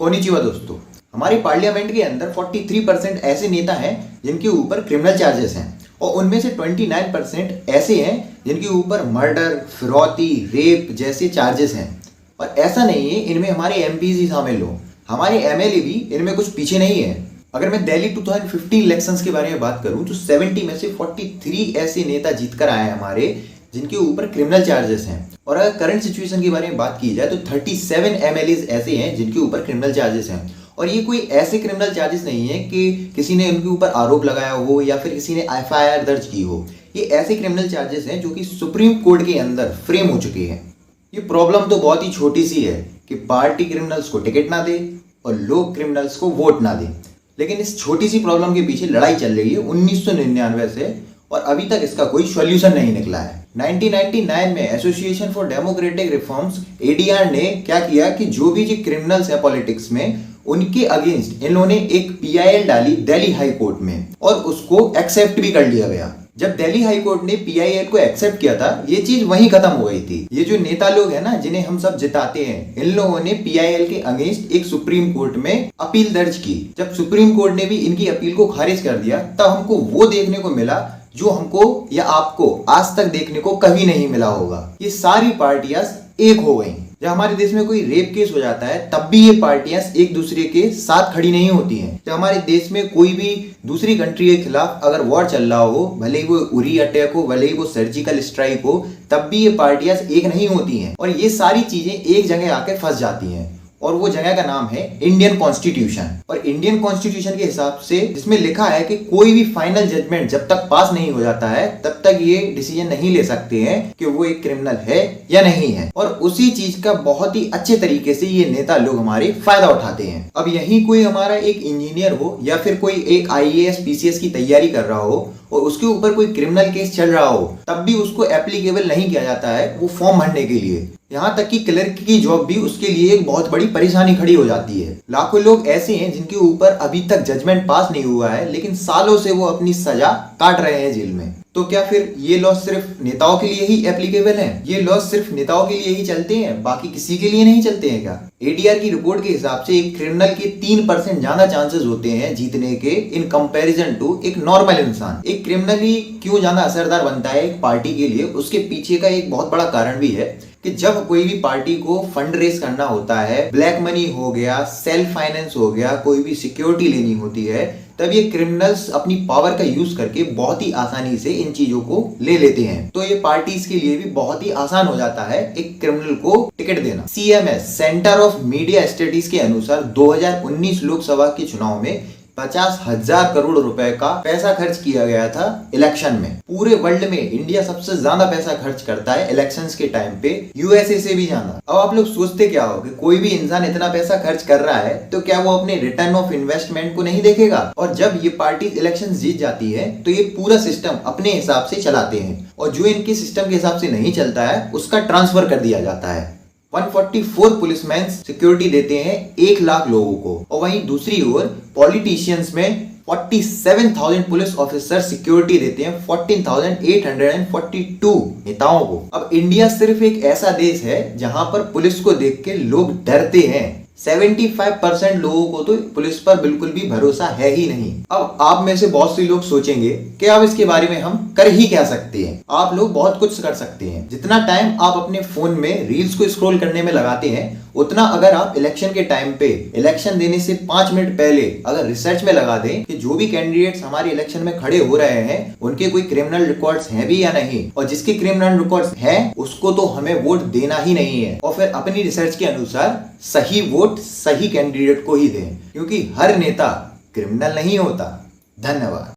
Konnichiwa दोस्तों, हमारे parliament के अंदर 43% ऐसे नेता हैं जिनके ऊपर क्रिमिनल चार्जेस हैं और उनमें से 29% ऐसे हैं जिनके ऊपर मर्डर, फिरौती, रेप जैसे चार्जेस हैं। और ऐसा नहीं है इनमें हमारे एमपीज ही शामिल हो, हमारे एमएलए भी इनमें कुछ पीछे नहीं है। अगर मैं दिल्ली 2015 इलेक्शंस के बारे में बात करूं तो 70 में से 43 ऐसे नेता जीतकर आए हैं हमारे जिनके ऊपर क्रिमिनल चार्जेस हैं। और अगर करंट सिचुएशन के बारे में बात की जाए तो 37 एमएलएज ऐसे हैं जिनके ऊपर क्रिमिनल चार्जेस हैं। और ये कोई ऐसे क्रिमिनल चार्जेस नहीं है कि किसी ने उनके ऊपर आरोप लगाया हो या फिर किसी ने एफआईआर दर्ज की हो। ये ऐसे क्रिमिनल चार्जेस हैं जो कि सुप्रीम कोर्ट के अंदर फ्रेम हो चुके हैं। ये प्रॉब्लम तो बहुत ही छोटी सी है कि पार्टी क्रिमिनल्स को टिकट ना दे और लोग क्रिमिनल्स को वोट ना दे, लेकिन इस छोटी सी प्रॉब्लम के पीछे लड़ाई चल रही है 1999 से और अभी तक इसका कोई सॉल्यूशन नहीं निकला है। 1999 में association for democratic reforms ADR ने क्या किया कि जो भी क्रिमिनल्स है पॉलिटिक्स में उनके अगेंस्ट इन्होंने एक पीआईएल डाली दिल्ली हाई कोर्ट में और उसको एक्सेप्ट भी कर लिया गया। जब दिल्ली हाई कोर्ट ने पीआईएल को एक्सेप्ट किया था ये चीज वहीं खत्म हो गई थी। ये जो नेता लोग हैं ना जिन्हें हम सब जिताते हैं, इन लोगों ने पीआईएल के अगेंस्ट एक सुप्रीम कोर्ट में अपील दर्ज की। जब सुप्रीम कोर्ट ने भी इनकी अपील को खारिज कर दिया तब हमको वो देखने को मिला जो हमको या आपको आज तक देखने को कभी नहीं मिला होगा। ये सारी पार्टियां एक हो गई। जब हमारे देश में कोई रेप केस हो जाता है तब भी ये पार्टियां एक दूसरे के साथ खड़ी नहीं होती हैं। जब हमारे देश में कोई भी दूसरी कंट्री के खिलाफ अगर वॉर चल रहा हो, भले ही वो उरी अटैक हो, भले ही वो सर्जिकल स्ट्राइक हो, तब भी ये पार्टियां एक नहीं होती हैं और ये सारी चीजें एक जगह आके फंस जाती हैं। और वो जगह का नाम है इंडियन कॉन्स्टिट्यूशन। और इंडियन कॉन्स्टिट्यूशन के हिसाब से जिसमें लिखा है कि कोई भी फाइनल जजमेंट जब तक पास नहीं हो जाता है तब तक ये डिसीजन नहीं ले सकते हैं कि वो एक क्रिमिनल है या नहीं है। और उसी चीज का बहुत ही अच्छे तरीके से ये नेता लोग हमारे फायदा उठाते हैं। अब यही कोई हमारा एक इंजीनियर हो या फिर कोई एक आईएएस पीसीएस की तैयारी कर रहा हो और उसके ऊपर कोई क्रिमिनल केस चल रहा हो तब भी उसको एप्लीकेबल नहीं किया जाता है वो फॉर्म भरने के लिए। यहाँ तक कि क्लर्क की जॉब भी उसके लिए एक बहुत बड़ी परेशानी खड़ी हो जाती है। लाखों लोग ऐसे हैं जिनके ऊपर अभी तक जजमेंट पास नहीं हुआ है लेकिन सालों से वो अपनी सजा काट रहे हैं जेल में। तो क्या फिर ये लॉ सिर्फ नेताओं के लिए ही एप्लीकेबल है? ये लॉ सिर्फ नेताओं के लिए ही चलते हैं, बाकी किसी के लिए नहीं चलते हैं क्या? एडीआर की रिपोर्ट के हिसाब से एक क्रिमिनल के 3% ज्यादा चांसेस होते हैं जीतने के इन कंपैरिजन टू एक नॉर्मल इंसान। एक क्रिमिनल ही क्यों ज्यादा असरदार बनता है एक पार्टी के लिए, उसके पीछे का एक बहुत बड़ा कारण भी है कि जब कोई भी पार्टी को फंड रेज करना होता है, ब्लैक मनी हो गया, सेल्फ फाइनेंस हो गया, कोई भी सिक्योरिटी लेनी होती है, तब ये क्रिमिनल्स अपनी पावर का यूज करके बहुत ही आसानी से इन चीजों को ले लेते हैं। तो ये पार्टीज के लिए भी बहुत ही आसान हो जाता है एक क्रिमिनल को टिकट देना। CMS centre of media studies के अनुसार 2019 लोकसभा के चुनाव में 50,000 करोड़ रुपए का पैसा खर्च किया गया था इलेक्शन में। पूरे वर्ल्ड में इंडिया सबसे ज्यादा पैसा खर्च करता है इलेक्शंस के टाइम पे, यूएसए से भी ज्यादा। अब आप लोग सोचते क्या हो कि कोई भी इंसान इतना पैसा खर्च कर रहा है तो क्या वो अपने रिटर्न ऑफ इन्वेस्टमेंट को नहीं देखेगा? और जब ये पार्टी इलेक्शन जीत जाती है तो ये पूरा सिस्टम अपने हिसाब से चलाते हैं और जो इनके सिस्टम के हिसाब से नहीं चलता है उसका ट्रांसफर कर दिया जाता है। 144 पुलिसमैन सिक्योरिटी देते हैं 1 लाख लोगों को और वहीं दूसरी ओर पॉलिटिशियंस में 47,000 पुलिस ऑफिसर सिक्योरिटी देते हैं 14,842 नेताओं को। अब इंडिया सिर्फ एक ऐसा देश है जहां पर पुलिस को देख के लोग डरते हैं। 75% लोगों को तो पुलिस पर बिल्कुल भी भरोसा है ही नहीं। अब आप में से बहुत से लोग सोचेंगे कि अब इसके बारे में हम कर ही क्या सकते हैं। आप लोग बहुत कुछ कर सकते हैं। जितना टाइम आप अपने फोन में रील्स को स्क्रॉल करने में लगाते हैं उतना अगर आप इलेक्शन के टाइम पे इलेक्शन देने से 5 मिनट पहले अगर रिसर्च में लगा दें कि जो भी कैंडिडेट्स हमारे इलेक्शन में खड़े हो रहे हैं उनके कोई क्रिमिनल रिकॉर्ड्स हैं भी या नहीं, और जिसके क्रिमिनल रिकॉर्ड्स हैं उसको तो हमें वोट देना ही नहीं है, और फिर अपनी रिसर्च के अनुसार सही वोट सही कैंडिडेट को ही दें, क्योंकि हर नेता क्रिमिनल नहीं होता। धन्यवाद।